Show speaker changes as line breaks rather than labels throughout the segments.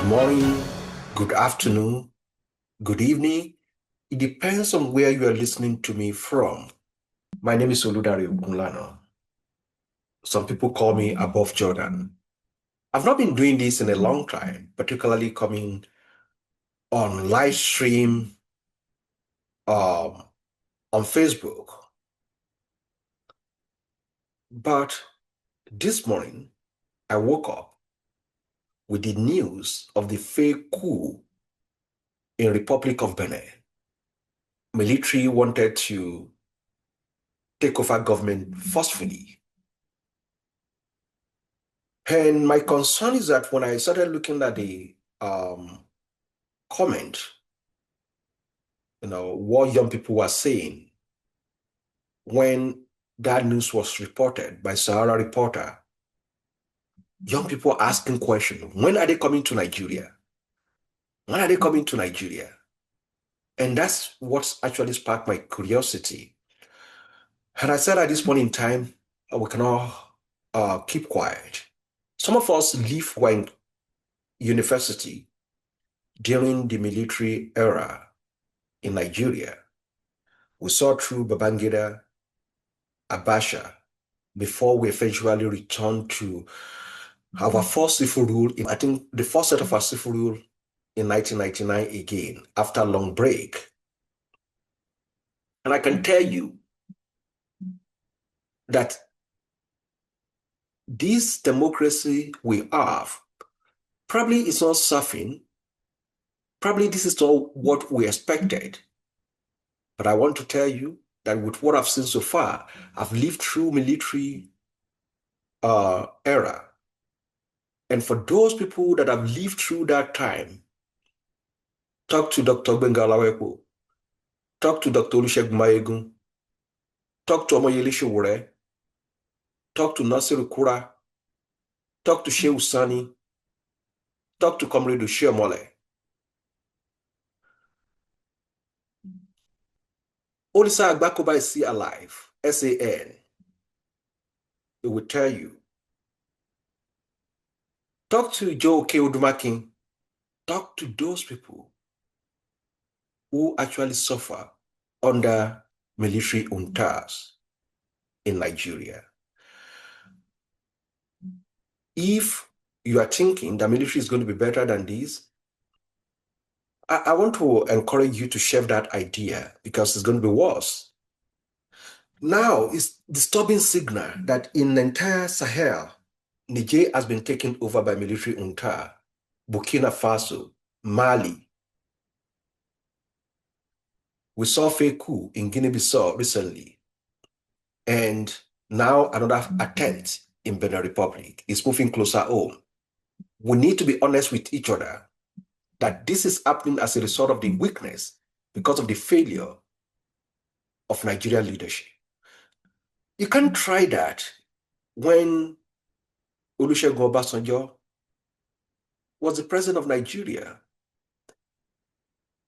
morning, good afternoon, good evening. It depends on where you are listening to me from. My name is Oludare Ogunlana. Some people call me Above Jordan. I've not been doing this in a long time, particularly coming on live stream um, on Facebook. But this morning, I woke up with the news of the fake coup in Republic of Benin. Military wanted to take over government forcefully. And my concern is that when I started looking at the comment, what young people were saying when that news was reported by Sahara Reporter, young people asking questions, when are they coming to Nigeria? When are they coming to Nigeria? And that's what's actually sparked my curiosity. And I said at this point in time, we cannot keep quiet. Some of us were in university during the military era in Nigeria. We saw through Babangida, Abacha, before we eventually returned to our first civil rule. I think the first set of our civil rule in 1999 again, after a long break. And I can tell you that this democracy we have probably is not surfing. Probably this is not what we expected. But I want to tell you that with what I've seen so far, I've lived through military era. And for those people that have lived through that time, talk to Dr. Bengalawepo, talk to Dr. Olusegun Mayegun, talk to Omoyele Sowore, talk to Nasiru Kura, talk to Shehu Sani, talk to Comrade Oshiomhole. Olisa Agbakoba is still alive, SAN. It will tell you. Talk to Joe K. Odumakin. Talk to those people who actually suffer under military juntas in Nigeria. If you are thinking the military is going to be better than this, I want to encourage you to shelve that idea because it's going to be worse. Now, it's disturbing signal that in the entire Sahel, Niger has been taken over by military junta, Burkina Faso, Mali. We saw fake coup in Guinea-Bissau recently, and now another attempt in Benin Republic is moving closer home. We need to be honest with each other that this is happening as a result of the weakness because of the failure of Nigerian leadership. You can't try that when Olusegun Obasanjo was the president of Nigeria.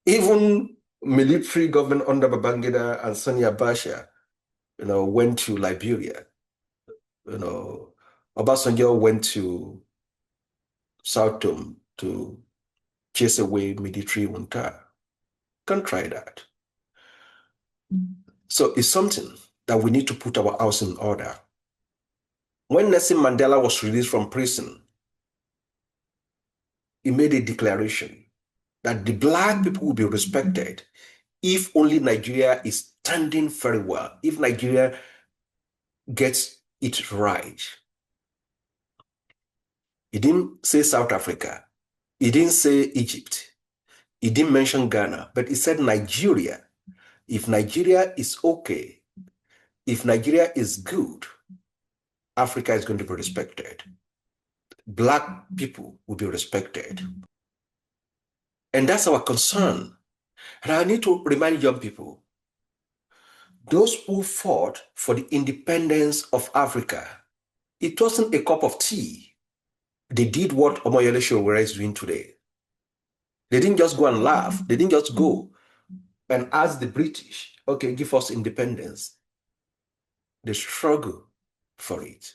Even military government under Babangida and Sani Abacha, went to Liberia. Obasanjo went to South Tome to chase away military junta. Can't try that. So it's something that we need to put our house in order. When Nelson Mandela was released from prison, he made a declaration that the Black people will be respected if only Nigeria is standing very well, if Nigeria gets it right. He didn't say South Africa. He didn't say Egypt. He didn't mention Ghana, but he said Nigeria. If Nigeria is okay, if Nigeria is good, Africa is going to be respected. Black people will be respected. And that's our concern. And I need to remind young people, those who fought for the independence of Africa, it wasn't a cup of tea. They did what Omoyele Sowore is doing today. They didn't just go and laugh. They didn't just go and ask the British, okay, give us independence. They struggle for it.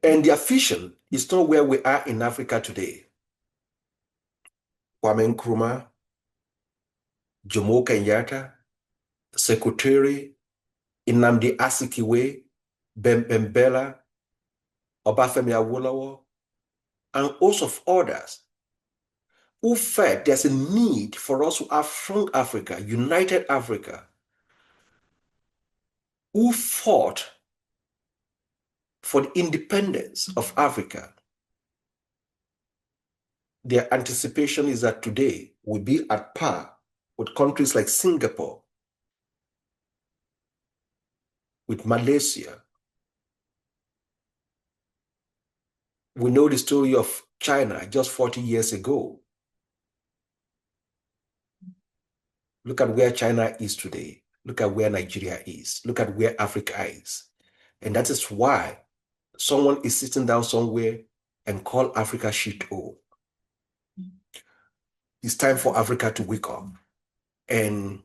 And their vision is not where we are in Africa today. Kwame Nkrumah, Jomo Kenyatta, Secretary Nnamdi Azikiwe, Bembela, Obafemi Awolowo, and hosts of others who felt there's a need for us to have strong Africa, united Africa, who fought for the independence of Africa. Their anticipation is that today we'll be at par with countries like Singapore, with Malaysia. We know the story of China just 40 years ago. Look at where China is today. Look at where Nigeria is. Look at where Africa is. And that is why someone is sitting down somewhere and call Africa shithole. It's time for Africa to wake up. And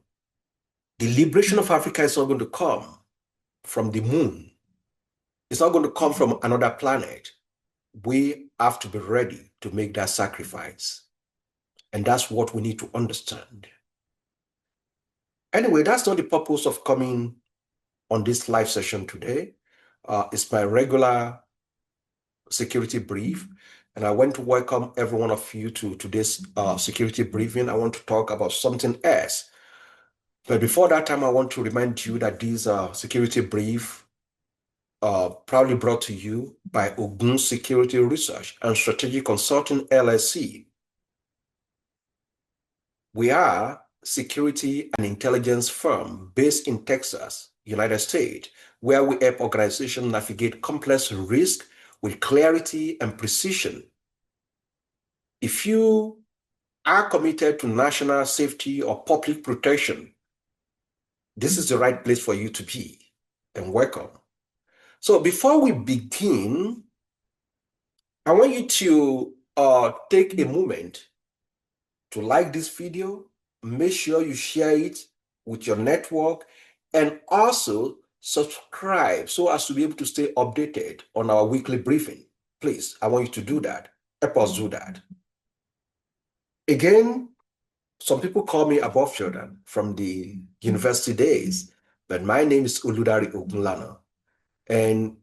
the liberation of Africa is not going to come from the moon. It's not going to come from another planet. We have to be ready to make that sacrifice. And that's what we need to understand. Anyway, that's not the purpose of coming on this live session today. It's my regular security brief. And I want to welcome every one of you to today's security briefing. I want to talk about something else. But before that time, I want to remind you that these security brief proudly brought to you by OGUN Security Research and Strategic Consulting LLC. We are security and intelligence firm based in Texas, United States, where we help organizations navigate complex risk with clarity and precision. If you are committed to national safety or public protection, this is the right place for you to be, and welcome. So before we begin, I want you to take a moment to like this video, make sure you share it with your network, and also subscribe so as to be able to stay updated on our weekly briefing. Please, I want you to do that. Help us do that. Again, some people call me Above Jordan from the university days, but my name is Oludare Ogunlana. And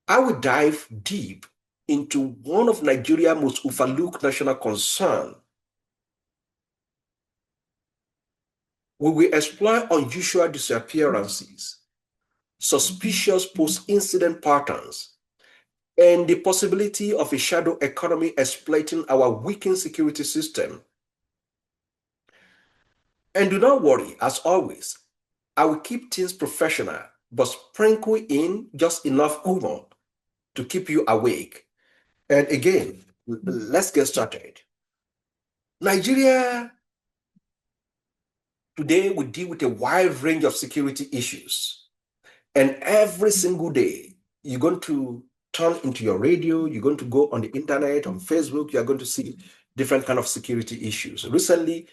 I will dive deep into one of Nigeria's most overlooked national concerns. We will explore unusual disappearances, suspicious post-incident patterns, and the possibility of a shadow economy exploiting our weakened security system. And do not worry, as always, I will keep things professional, but sprinkle in just enough humor to keep you awake. And again, let's get started. Nigeria today we deal with a wide range of security issues. And every single day, you're going to turn into your radio, you're going to go on the internet, on Facebook, you're going to see different kind of security issues. Recently,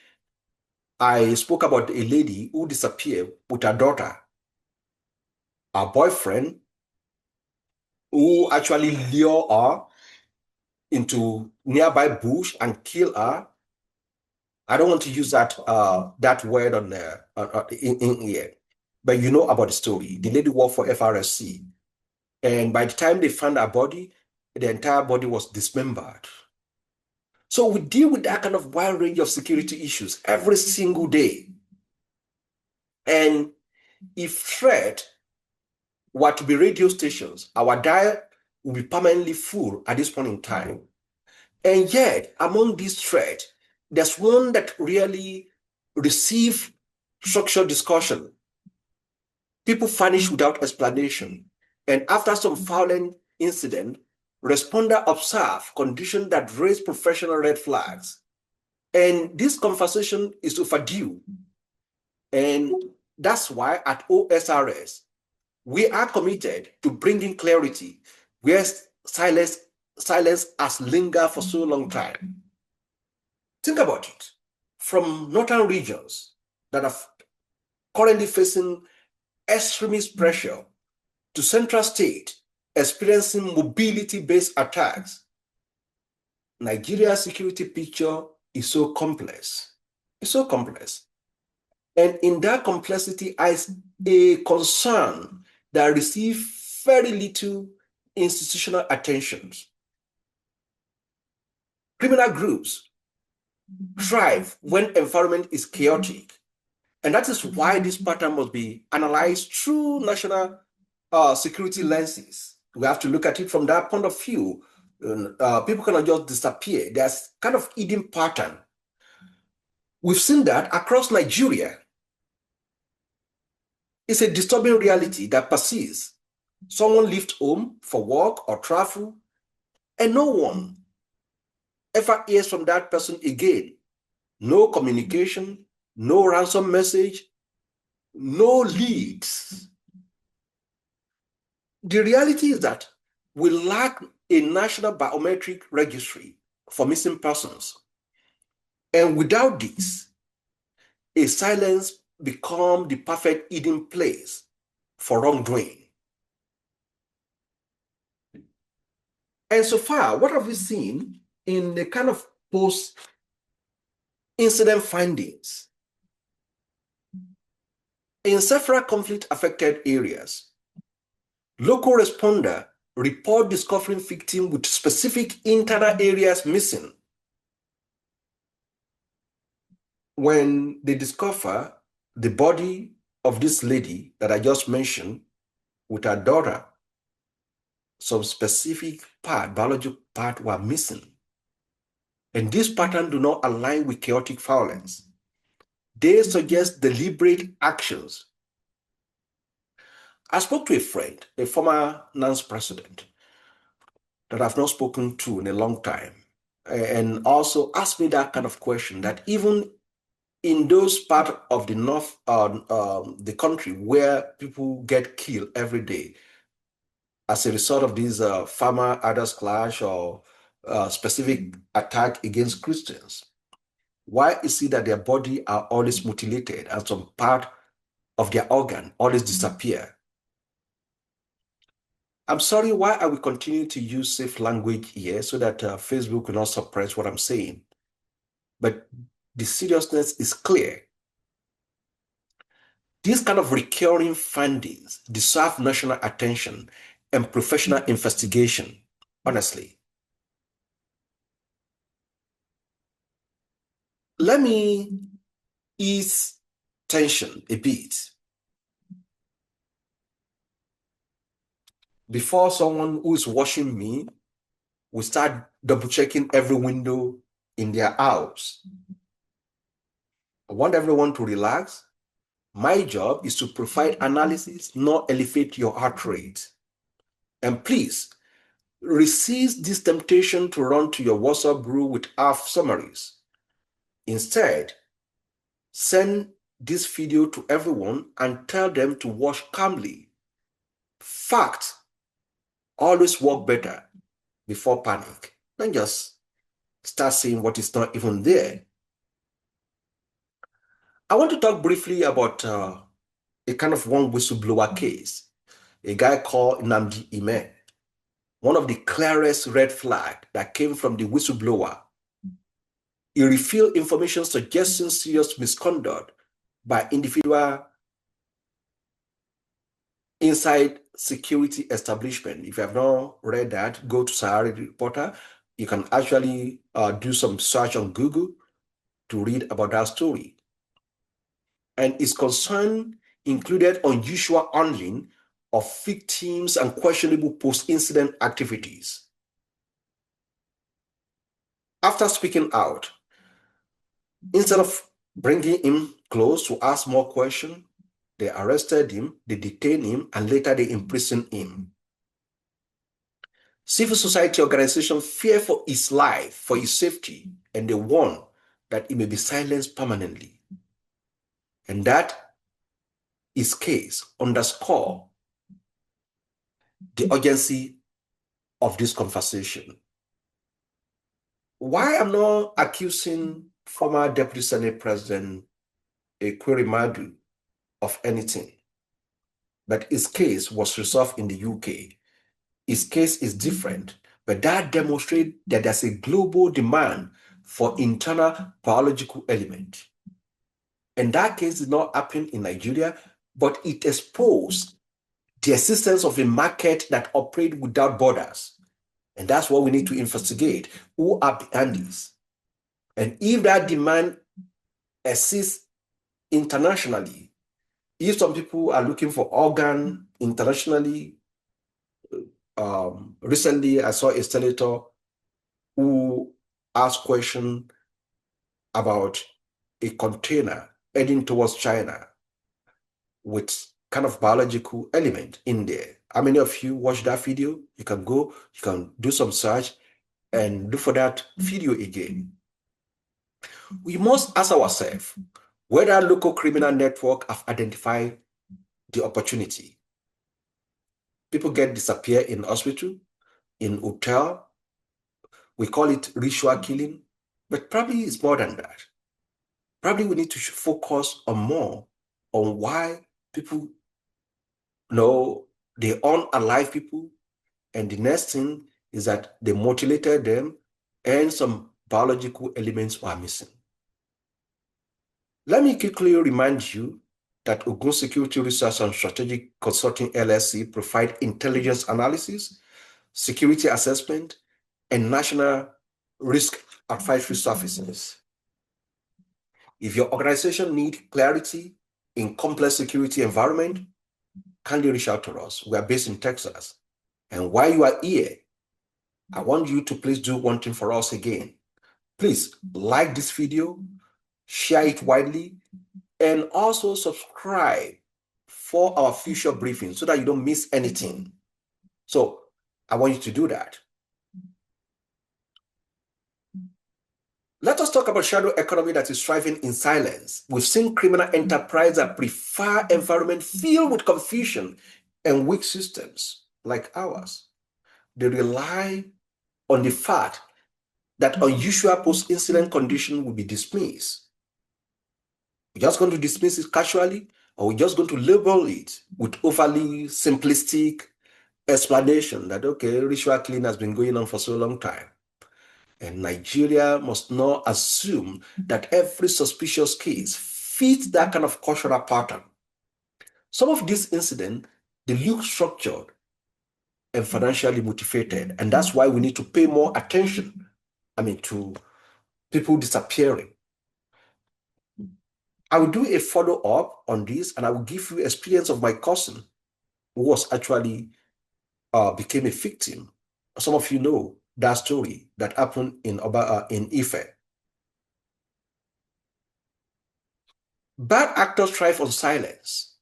I spoke about a lady who disappeared with her daughter. Her boyfriend, who actually lured her into nearby bush and kill her. I don't want to use that that word on in here, but you know about the story. The lady worked for FRSC, and by the time they found her body, the entire body was dismembered. So we deal with that kind of wide range of security issues every single day. And if threat were to be radio stations, our dial will be permanently full at this point in time. And yet, among these threats, there's one that really receive structured discussion. People vanish without explanation. And after some violent incident, responder observe conditions that raise professional red flags. And this conversation is overdue. And that's why at OSRS, we are committed to bringing clarity where silence has lingered for so long time. Think about it. From northern regions that are currently facing extremist pressure to central state experiencing mobility-based attacks, Nigeria's security picture is so complex. It's so complex. And in that complexity is a concern that receives very little institutional attention. Criminal groups thrive when environment is chaotic. And that is why this pattern must be analyzed through national security lenses. We have to look at it from that point of view. People cannot just disappear. There's kind of hidden pattern. We've seen that across Nigeria. It's a disturbing reality that persists. Someone leaves home for work or travel, and no one ever hears from that person again. No communication, no ransom message, no leads. The reality is that we lack a national biometric registry for missing persons. And without this, a silence becomes the perfect hiding place for wrongdoing. And so far, what have we seen in the kind of post-incident findings? In several conflict-affected areas, local responder report discovering victims with specific internal areas missing. When they discover the body of this lady that I just mentioned with her daughter, some specific biological part were missing. And this pattern do not align with chaotic violence. They suggest deliberate actions. I spoke to a friend, a former NANS president, that I've not spoken to in a long time, and also asked me that kind of question, that even in those parts of the north, the country where people get killed every day as a result of these farmer-others clash or specific attack against Christians, why is it that their body are always mutilated and some part of their organ always disappear? I'm sorry, why I will continue to use safe language here so that Facebook will not suppress what I'm saying. But the seriousness is clear. These kind of recurring findings deserve national attention and professional investigation, honestly. Let me ease tension a bit. Before someone who is watching me will start double-checking every window in their house, I want everyone to relax. My job is to provide analysis, not elevate your heart rate. And please, resist this temptation to run to your WhatsApp group with half summaries. Instead, send this video to everyone and tell them to watch calmly. Facts always work better before panic. Don't just start saying what is not even there. I want to talk briefly about a kind of one whistleblower case, a guy called Nnamdi Ime. One of the clearest red flags that came from the whistleblower. He revealed information suggesting serious misconduct by individual inside security establishment. If you have not read that, go to Sahara Reporter. You can actually do some search on Google to read about that story. And its concern included unusual handling of victims and questionable post-incident activities. After speaking out, instead of bringing him close to ask more questions, they arrested him, they detained him, and later they imprisoned him. Civil society organizations fear for his life, for his safety, and they warn that he may be silenced permanently. And that his case underscores the urgency of this conversation. Why I'm not accusing former Deputy Senate President Ekweremadu of anything, but his case was resolved in the UK. His case is different, but that demonstrates that there's a global demand for internal biological element. And that case did not happen in Nigeria, but it exposed the existence of a market that operates without borders. And that's what we need to investigate. Who are behind this? And if that demand exists internationally, if some people are looking for organ internationally, recently I saw a senator who asked question about a container heading towards China with kind of biological element in there. How many of you watched that video? You can go, you can do some search and look for that video again. We must ask ourselves whether local criminal network have identified the opportunity. People get disappear in hospital, in hotel. We call it ritual killing, but probably it's more than that. Probably we need to focus on more on why people know they unalive people. And the next thing is that they mutilated them and some biological elements were missing. Let me quickly remind you that OGUN Security Research and Strategic Consulting LLC provide intelligence analysis, security assessment, and national risk advisory services. If your organization needs clarity in complex security environment, kindly reach out to us. We are based in Texas. And while you are here, I want you to please do one thing for us again. Please like this video, share it widely, and also subscribe for our future briefings so that you don't miss anything. So I want you to do that. Let us talk about shadow economy that is thriving in silence. We've seen criminal enterprise that prefer environment filled with confusion and weak systems like ours. They rely on the fact that unusual post-incident condition will be dismissed. We're just going to dismiss it casually, or we're just going to label it with overly simplistic explanation that, okay, ritual killing has been going on for so long time. And Nigeria must not assume that every suspicious case fits that kind of cultural pattern. Some of these incidents, they look structured and financially motivated, and that's why we need to pay more attention, to people disappearing. I will do a follow-up on this, and I will give you experience of my cousin who was actually became a victim. Some of you know that story that happened in Ife. Bad actors thrive on silence.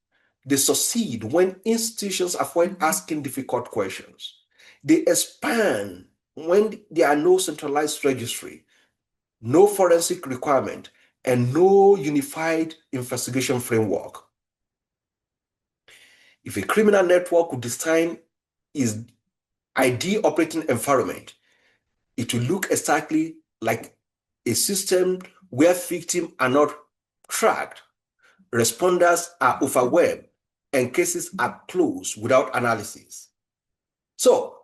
They succeed when institutions avoid asking difficult questions. They expand when there are no centralized registry, no forensic requirement, and no unified investigation framework. If a criminal network would design its ideal operating environment, it will look exactly like a system where victims are not tracked, responders are overwhelmed, and cases are closed without analysis. So,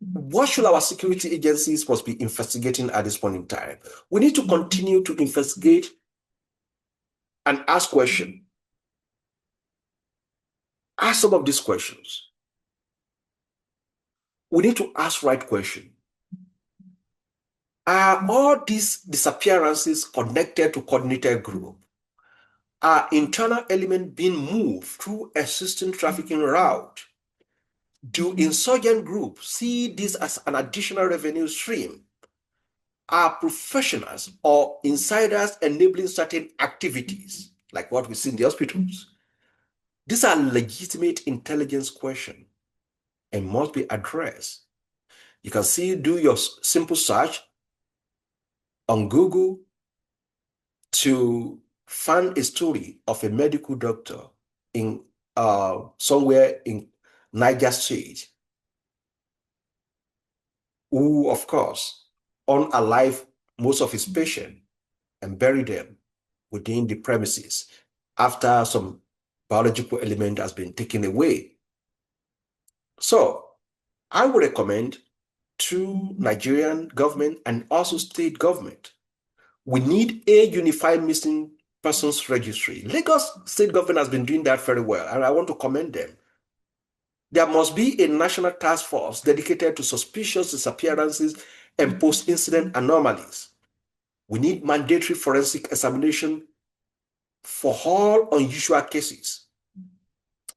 what should our security agencies must be investigating at this point in time? We need to continue to investigate and ask questions. Ask some of these questions. We need to ask right questions. Are all these disappearances connected to coordinated group? Are internal elements being moved through existing trafficking route? Do insurgent groups see this as an additional revenue stream? Are professionals or insiders enabling certain activities, like what we see in the hospitals? These are legitimate intelligence questions and must be addressed. You can do your simple search on Google to find a story of a medical doctor in somewhere in Niger State who, of course, unalive most of his patients and bury them within the premises after some biological element has been taken away. So I would recommend to Nigerian government and also state government We need a unified missing persons registry. Lagos state government has been doing that very well, and I want to commend them. There must be a national task force dedicated to suspicious disappearances and post-incident anomalies. We need mandatory forensic examination for all unusual cases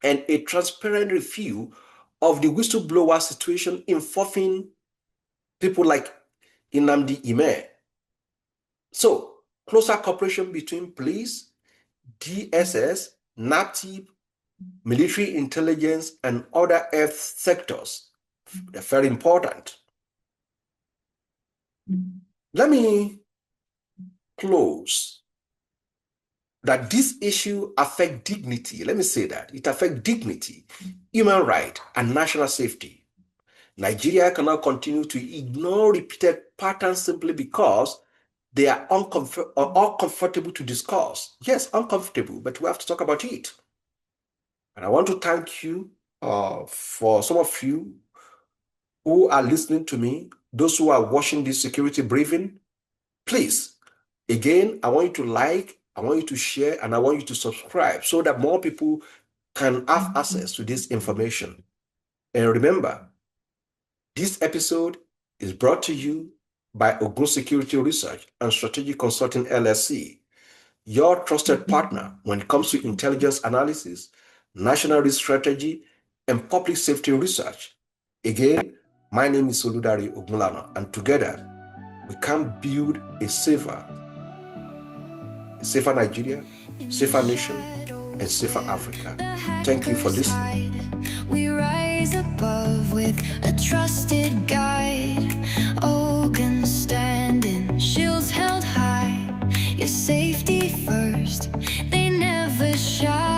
and a transparent review of the whistleblower situation involving people like Nnamdi Ime. So, closer cooperation between police, DSS, NAPTIP, military intelligence, and other health sectors. They're very important. Let me close that this issue affects dignity. Let me say that. It affects dignity, human right, and national safety. Nigeria cannot continue to ignore repeated patterns simply because they are uncomfortable to discuss. Yes, uncomfortable, but we have to talk about it. And I want to thank you for some of you who are listening to me, those who are watching this security briefing. Please, again, I want you to like, I want you to share, and I want you to subscribe so that more people can have access to this information. And remember, this episode is brought to you by OGUN Security Research and Strategic Consulting LLC, your trusted partner when it comes to intelligence analysis, national risk strategy, and public safety research. Again, my name is Oludare Ogunlana, and together we can build a safer Nigeria, safer nation, and safer Africa. Thank you for listening.
We rise above with a trusted guide. OGUN standing, shields held high. Your safety first, they never shy.